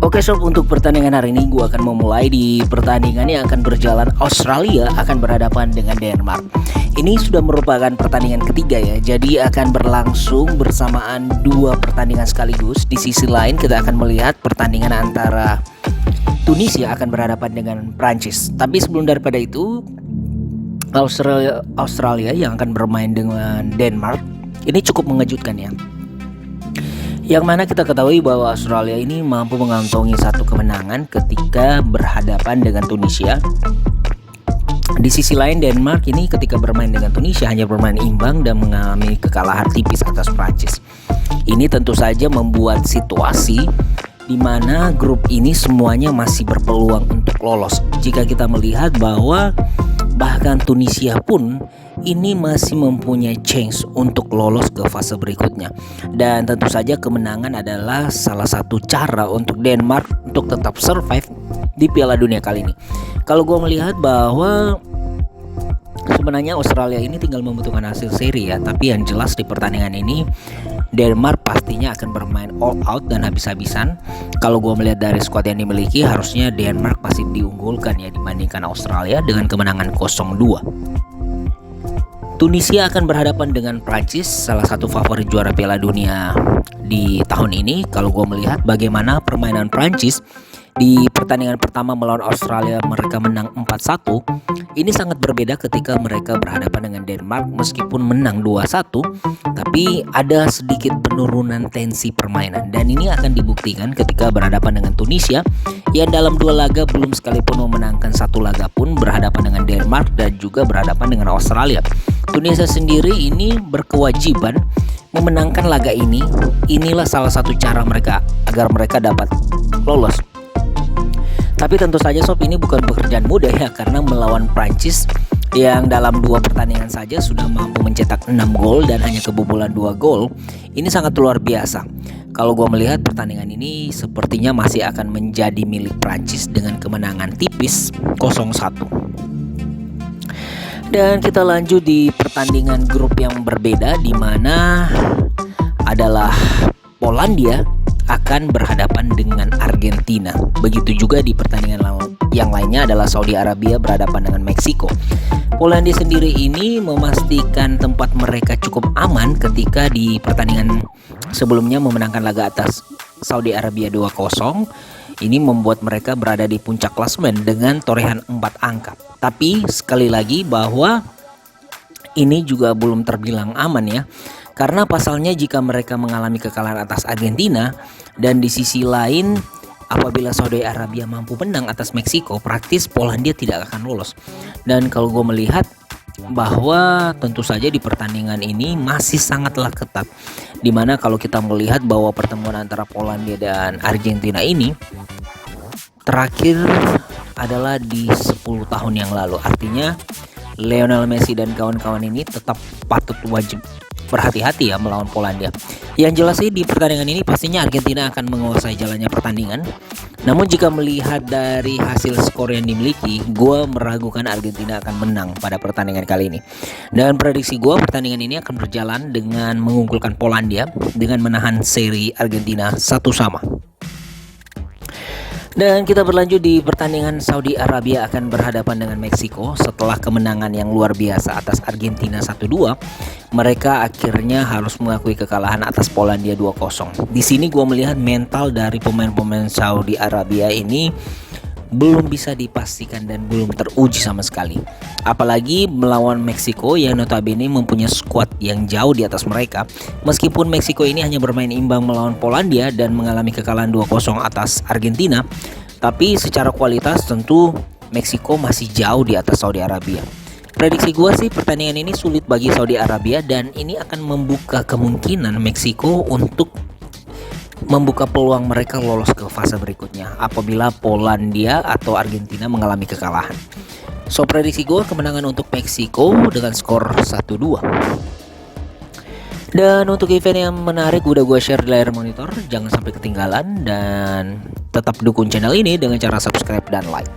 Oke sob, untuk pertandingan hari ini gue akan memulai di pertandingan yang akan berjalan. Australia akan berhadapan dengan Denmark. Ini sudah merupakan pertandingan ketiga ya, jadi akan berlangsung bersamaan dua pertandingan sekaligus. Di sisi lain kita akan melihat pertandingan antara Tunisia akan berhadapan dengan Prancis. Tapi sebelum daripada itu, Australia yang akan bermain dengan Denmark ini cukup mengejutkan ya. Yang mana kita ketahui bahwa Australia ini mampu mengantongi satu kemenangan ketika berhadapan dengan Tunisia. Di sisi lain Denmark ini ketika bermain dengan Tunisia hanya bermain imbang dan mengalami kekalahan tipis atas Prancis. Ini tentu saja membuat situasi di mana grup ini semuanya masih berpeluang untuk lolos. Jika kita melihat bahwa bahkan Tunisia pun ini masih mempunyai chance untuk lolos ke fase berikutnya. Dan tentu saja kemenangan adalah salah satu cara untuk Denmark untuk tetap survive di Piala Dunia kali ini. Kalau gue melihat bahwa sebenarnya Australia ini tinggal membutuhkan hasil seri ya. Tapi yang jelas di pertandingan ini Denmark pastinya akan bermain all out dan habis-habisan. Kalau gue melihat dari skuad yang dimiliki, harusnya Denmark pasti diunggulkan ya dibandingkan Australia dengan kemenangan 0-2. Tunisia akan berhadapan dengan Prancis, salah satu favorit juara Piala Dunia di tahun ini. Kalau gue melihat bagaimana permainan Prancis di pertandingan pertama melawan Australia, mereka menang 4-1. Ini sangat berbeda ketika mereka berhadapan dengan Denmark. Meskipun menang 2-1, tapi ada sedikit penurunan tensi permainan. Dan ini akan dibuktikan ketika berhadapan dengan Tunisia yang dalam dua laga belum sekalipun memenangkan satu laga pun, berhadapan dengan Denmark dan juga berhadapan dengan Australia. Tunisia sendiri ini berkewajiban memenangkan laga ini. Inilah salah satu cara mereka agar mereka dapat lolos. Tapi tentu saja sob, ini bukan pekerjaan mudah ya, karena melawan Prancis yang dalam dua pertandingan saja sudah mampu mencetak 6 gol dan hanya kebobolan 2 gol. Ini sangat luar biasa. Kalau gue melihat pertandingan ini sepertinya masih akan menjadi milik Prancis dengan kemenangan tipis 0-1. Dan kita lanjut di pertandingan grup yang berbeda, di mana adalah Polandia akan berhadapan dengan Argentina. Begitu juga di pertandingan yang lainnya adalah Saudi Arabia berhadapan dengan Meksiko. Polandia sendiri ini memastikan tempat mereka cukup aman ketika di pertandingan sebelumnya memenangkan laga atas Saudi Arabia 2-0. Ini membuat mereka berada di puncak klasemen dengan torehan 4 angka. Tapi sekali lagi bahwa ini juga belum terbilang aman ya. Karena pasalnya jika mereka mengalami kekalahan atas Argentina dan di sisi lain apabila Saudi Arabia mampu menang atas Meksiko, praktis Polandia tidak akan lolos. Dan kalau gue melihat bahwa tentu saja di pertandingan ini masih sangatlah ketat, dimana kalau kita melihat bahwa pertemuan antara Polandia dan Argentina ini terakhir adalah di 10 tahun yang lalu. Artinya Lionel Messi dan kawan-kawan ini tetap patut wajib berhati-hati ya melawan Polandia. Yang jelas sih di pertandingan ini pastinya Argentina akan menguasai jalannya pertandingan. Namun jika melihat dari hasil skor yang dimiliki, gue meragukan Argentina akan menang pada pertandingan kali ini. Dan prediksi gue, pertandingan ini akan berjalan dengan mengunggulkan Polandia dengan menahan seri Argentina 1-1. Dan kita berlanjut di pertandingan Saudi Arabia akan berhadapan dengan Meksiko. Setelah kemenangan yang luar biasa atas Argentina 1-2, mereka akhirnya harus mengakui kekalahan atas Polandia 2-0. Di sini gue melihat mental dari pemain-pemain Saudi Arabia ini belum bisa dipastikan dan belum teruji sama sekali. Apalagi melawan Meksiko yang notabene mempunyai skuad yang jauh di atas mereka. Meskipun Meksiko ini hanya bermain imbang melawan Polandia dan mengalami kekalahan 2-0 atas Argentina, tapi secara kualitas tentu Meksiko masih jauh di atas Saudi Arabia. Prediksi gue sih pertandingan ini sulit bagi Saudi Arabia dan ini akan membuka kemungkinan Meksiko untuk membuka peluang mereka lolos ke fase berikutnya apabila Polandia atau Argentina mengalami kekalahan. So prediksi gue kemenangan untuk Meksiko dengan skor 1-2. Dan untuk event yang menarik udah gue share di layar monitor. Jangan sampai ketinggalan dan tetap dukung channel ini dengan cara subscribe dan like.